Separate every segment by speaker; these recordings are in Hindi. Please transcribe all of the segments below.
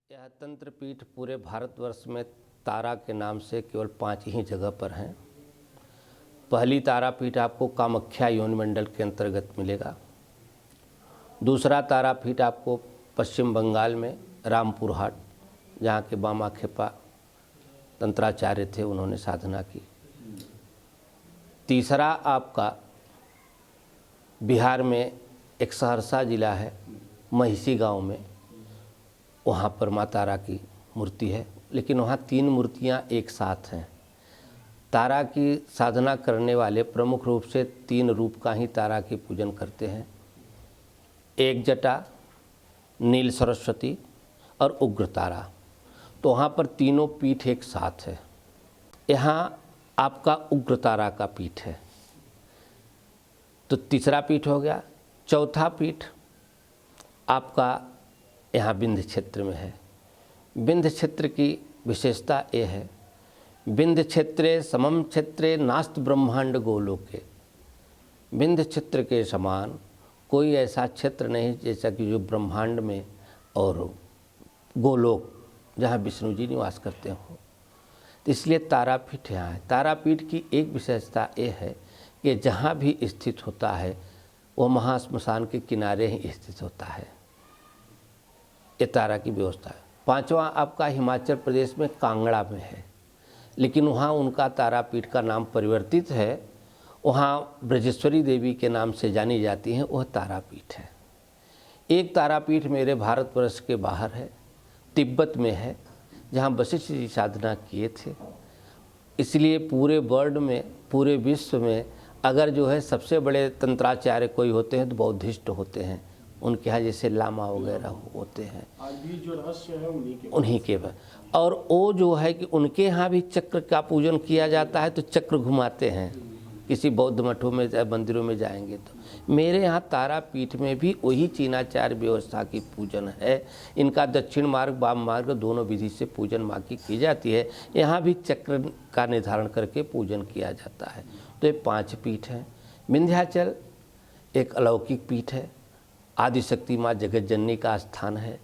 Speaker 1: यह तंत्र पीठ पूरे भारतवर्ष में तारा के नाम से केवल 5 ही जगह पर हैं। पहली तारापीठ आपको कामाख्या योनि मंडल के अंतर्गत मिलेगा। दूसरा तारापीठ आपको पश्चिम बंगाल में रामपुर हाट, जहाँ के बामा खेपा तंत्राचार्य थे, उन्होंने साधना की। तीसरा आपका बिहार में एक सहरसा जिला है, महिषी गांव में, वहाँ पर माँ तारा की मूर्ति है, लेकिन वहाँ 3 मूर्तियाँ एक साथ हैं। तारा की साधना करने वाले प्रमुख रूप से 3 रूप का ही तारा की पूजन करते हैं। एक जटा, नील सरस्वती और उग्र तारा। तो वहाँ पर तीनों पीठ एक साथ है। यहाँ आपका उग्र तारा का पीठ है। तो तीसरा पीठ हो गया। चौथा पीठ आपका यहाँ विंध्य क्षेत्र में है। विंध्य क्षेत्र की विशेषता ये है, विंध्य क्षेत्रे समम क्षेत्रे नास्त ब्रह्मांड गोलोके। विंध्य क्षेत्र के समान कोई ऐसा क्षेत्र नहीं जैसा कि जो ब्रह्मांड में और गोलोक जहाँ विष्णु जी निवास करते हो। तो इसलिए तारापीठ यहाँ है। तारापीठ की एक विशेषता ये है कि जहाँ भी स्थित होता है वो महाश्मशान के किनारे ही स्थित होता है। ये तारा की व्यवस्था है। 5वां आपका हिमाचल प्रदेश में कांगड़ा में है, लेकिन वहाँ उनका तारापीठ का नाम परिवर्तित है। वहाँ ब्रजेश्वरी देवी के नाम से जानी जाती हैं, वह तारापीठ है। एक तारापीठ मेरे भारतवर्ष के बाहर है, तिब्बत में है, जहाँ वशिष्ठ जी साधना किए थे। इसलिए पूरे वर्ल्ड में, पूरे विश्व में अगर जो है सबसे बड़े तंत्राचार्य कोई होते हैं तो बौद्धिस्ट होते हैं। उनके यहाँ जैसे लामा वगैरह होते हैं,
Speaker 2: आज भी जो रहस्य है
Speaker 1: उन्हीं के। और वो जो है कि उनके यहाँ भी चक्र का पूजन किया जाता है, तो चक्र घुमाते हैं। किसी बौद्ध मठों में या मंदिरों में जाएंगे तो मेरे यहाँ तारापीठ में भी वही चीनाचार्य व्यवस्था की पूजन है। इनका दक्षिण मार्ग वाम मार्ग दोनों विधि से पूजन माँ की जाती है। यहाँ भी चक्र का निर्धारण करके पूजन किया जाता है। तो ये 5 पीठ हैं। विंध्याचल एक अलौकिक पीठ है, आदिशक्ति माँ जगत जननी का स्थान है।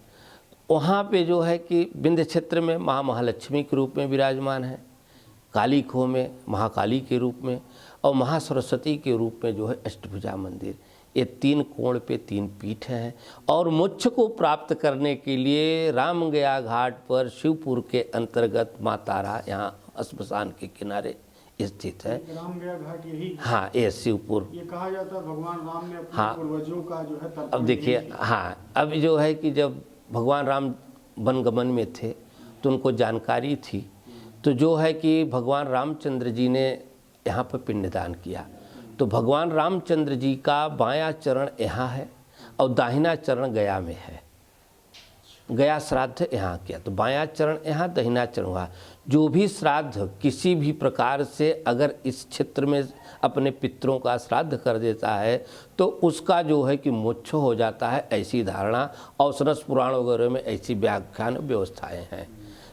Speaker 1: वहाँ पे जो है कि विंध्य क्षेत्र में माँ महालक्ष्मी के रूप में विराजमान है, काली खोह में महाकाली के रूप में, और महासरस्वती के रूप में जो है अष्टभुजा मंदिर। ये 3 कोण पे 3 पीठ हैं। और मोक्ष को प्राप्त करने के लिए राम गया घाट पर शिवपुर के अंतर्गत माँ तारा यहाँ श्मशान के किनारे स्थित है।
Speaker 2: राम गया घाट यही,
Speaker 1: हाँ, ये शिवपुर।
Speaker 2: ये कहा जाता है भगवान राम ने अपने
Speaker 1: हाँ,
Speaker 2: पूर्वजों का जो है तर्पण।
Speaker 1: अब देखिए, हाँ, अब जो है कि जब भगवान राम वनगमन में थे तो उनको जानकारी थी, तो जो है कि भगवान रामचंद्र जी ने यहाँ पर पिंडदान किया। तो भगवान रामचंद्र जी का बायां चरण यहाँ है और दाहिना चरण गया में है। गया श्राद्ध यहाँ किया, तो बायां चरण यहाँ, दाहिना चरण वहाँ। जो भी श्राद्ध किसी भी प्रकार से अगर इस क्षेत्र में अपने पितरों का श्राद्ध कर देता है तो उसका जो है कि मोक्ष हो जाता है, ऐसी धारणा और सरस पुराण वगैरह में ऐसी व्याख्यान व्यवस्थाएं हैं।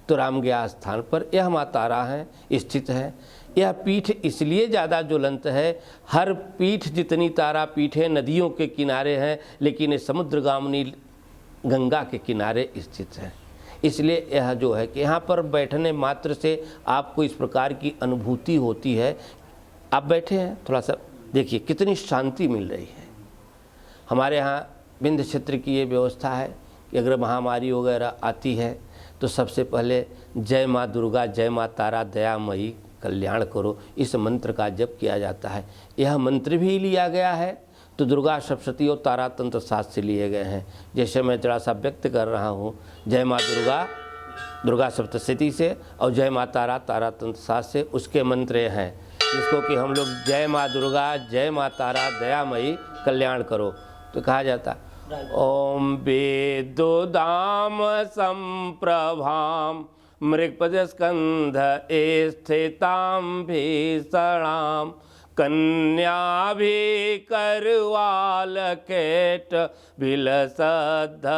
Speaker 1: तो राम गया स्थान पर यह माँ तारा है, स्थित है। यह पीठ इसलिए ज़्यादा ज्वलंत है, हर पीठ जितनी तारा पीठ है नदियों के किनारे हैं, लेकिन ये समुद्रगामिनी गंगा के किनारे स्थित है। इसलिए यह जो है कि यहाँ पर बैठने मात्र से आपको इस प्रकार की अनुभूति होती है। आप बैठे हैं, थोड़ा सा देखिए कितनी शांति मिल रही है। हमारे यहाँ विंध्य क्षेत्र की ये व्यवस्था है कि अगर महामारी वगैरह आती है तो सबसे पहले जय माँ दुर्गा, जय माँ तारा दयामयी कल्याण करो, इस मंत्र का जप किया जाता है। यह मंत्र भी लिया गया है तो दुर्गा सप्तशती और तारा तंत्र शास्त्र से लिए गए हैं। जैसे मैं थोड़ा सा व्यक्त कर रहा हूँ, जय माँ दुर्गा, दुर्गा सप्तशती से, और जय माँ तारा, तारा तंत्र शास्त्र से। उसके मंत्र हैं जिसको कि हम लोग जय माँ दुर्गा, जय माँ तारा दयामयी कल्याण करो तो कहा जाता। ओम वेदोदाम संप्रभाम मृगपदस्कंध स्थितां भीषणां कन्याभि करवालकेट विलसद्धस्ता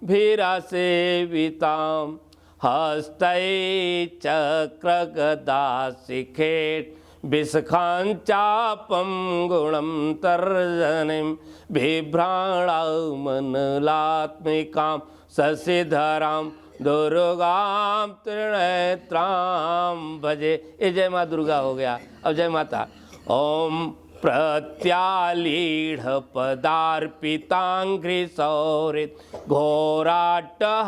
Speaker 1: भीरासेवितां हस्तै चक्रगदा शिखेट विसखाञ्चापं गुणं तर्जनीं बिभ्राणामनलात्मिकां शशिधरां दुर्गां त्रिनेत्रां भजे। ये जय माँ दुर्गा हो गया। अब जय माता। ओम प्रत्यालीढ़ पदार्पितांघ्रि सौरित घोराट्टहासा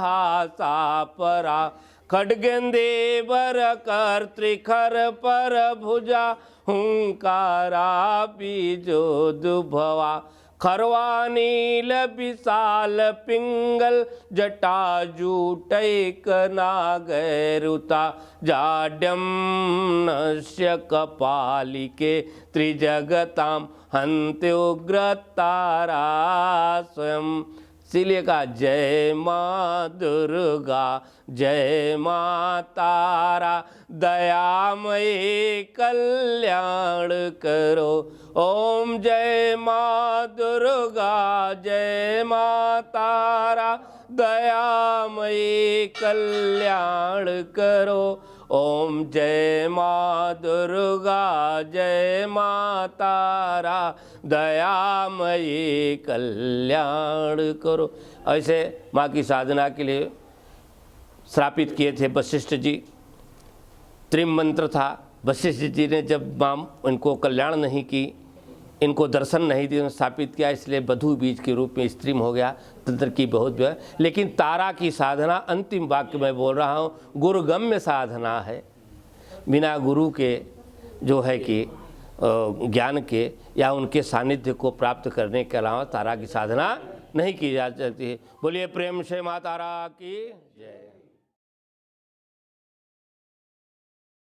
Speaker 1: परा खड्गेंदेवर कर्त्रिखर पर भुजा हुंकारा बीजो दुभवा खरवा नील विशाल पिंगल जटाजूटैक नागैरुता जाड्यम नश्य कपालिके त्रिजगतां हन्त्युग्रतारा स्वयं। इसीलिए कहा जय माँ दुर्गा जय माँ तारा दयामयी कल्याण करो। ओम जय माँ दुर्गा जय माँ तारा दयामयी कल्याण करो। ओम जय माँ दुर्गा जय माँ तारा दयामयी कल्याण करो। ऐसे माँ की साधना के लिए श्रापित किए थे वशिष्ठ जी। त्रिम मंत्र था। वशिष्ठ जी ने जब माँ इनको कल्याण नहीं की, इनको दर्शन नहीं दिए, स्थापित किया, इसलिए बधू बीज के रूप में स्त्रीम हो गया। तंत्र की बहुत है, लेकिन तारा की साधना अंतिम वाक्य में बोल रहा हूँ, गुरुगम्य साधना है। बिना गुरु के जो है कि ज्ञान के या उनके सानिध्य को प्राप्त करने के अलावा तारा की साधना नहीं की जा सकती। बोलिए प्रेम से माँ तारा की जय।